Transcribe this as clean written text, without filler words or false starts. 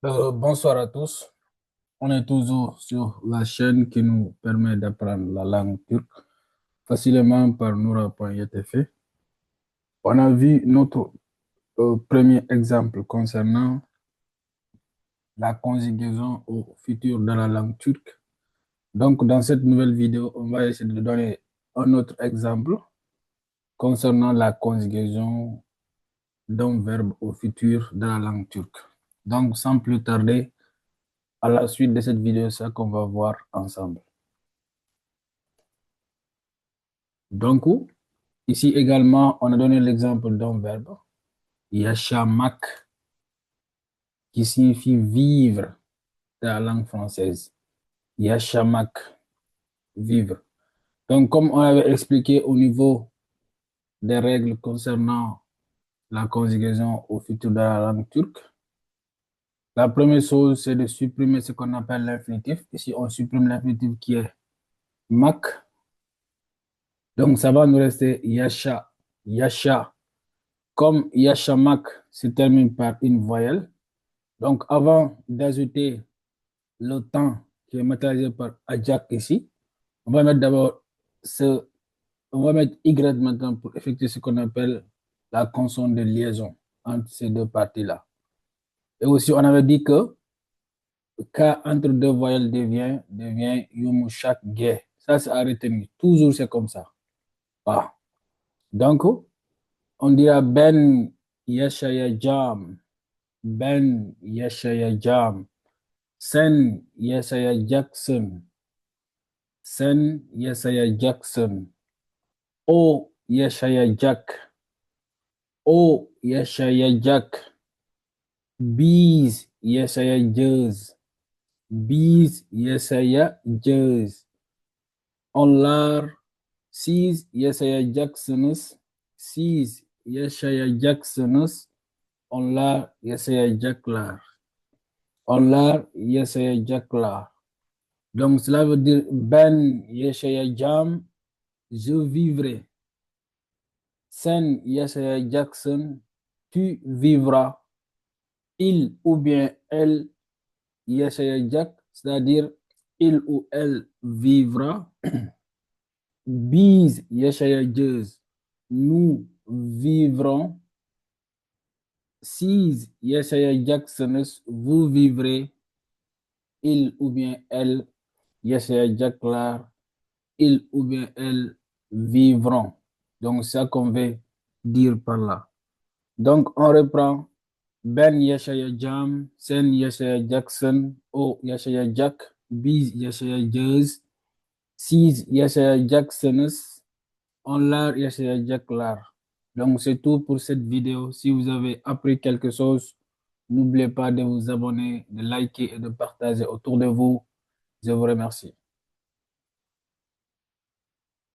Bonsoir à tous. On est toujours sur la chaîne qui nous permet d'apprendre la langue turque facilement par Noura.ytf. On a vu notre premier exemple concernant la conjugaison au futur de la langue turque. Donc, dans cette nouvelle vidéo, on va essayer de donner un autre exemple concernant la conjugaison d'un verbe au futur de la langue turque. Donc, sans plus tarder, à la suite de cette vidéo, c'est ça qu'on va voir ensemble. Donc, ici également, on a donné l'exemple d'un verbe, yaşamak, qui signifie vivre dans la langue française. Yaşamak, vivre. Donc, comme on avait expliqué au niveau des règles concernant la conjugaison au futur de la langue turque, la première chose, c'est de supprimer ce qu'on appelle l'infinitif. Ici, on supprime l'infinitif qui est mak. Donc, ça va nous rester yasha, yasha. Comme yaşamak se termine par une voyelle, donc avant d'ajouter le temps qui est matérialisé par ajak ici, on va mettre d'abord on va mettre y maintenant pour effectuer ce qu'on appelle la consonne de liaison entre ces deux parties-là. Et aussi, on avait dit que K entre deux voyelles devient yumuşak G. Ça, c'est à retenir. Toujours, c'est comme ça. Ah. Donc, on dira ben yaşayacağım. Ben yaşayacağım. Sen yaşayacaksın. Sen yaşayacaksın. O yaşayacak. O yaşayacak. Biz yaşayacağız. Biz yaşayacağız. Onlar, siz yaşayacaksınız. Siz yaşayacaksınız. Onlar yaşayacaklar. Onlar yaşayacaklar. Donc, cela veut dire ben yaşayacağım, je vivrai. Sen yaşayacaksın, tu vivras. Il ou bien elle yaşayacak, c'est-à-dire il ou elle vivra. Biz yaşayacağız, nous vivrons. Siz yaşayacaksınız, vous vivrez. Il ou bien elle yaşayacaklar, ils ou bien elles vivront. Donc, c'est ça qu'on veut dire par là. Donc, on reprend. Ben yaşayacağım, sen yaşayacaksın, o yaşayacak, biz yaşayacağız, siz yaşayacaksınız, onlar yaşayacaklar. Donc, c'est tout pour cette vidéo. Si vous avez appris quelque chose, n'oubliez pas de vous abonner, de liker et de partager autour de vous. Je vous remercie.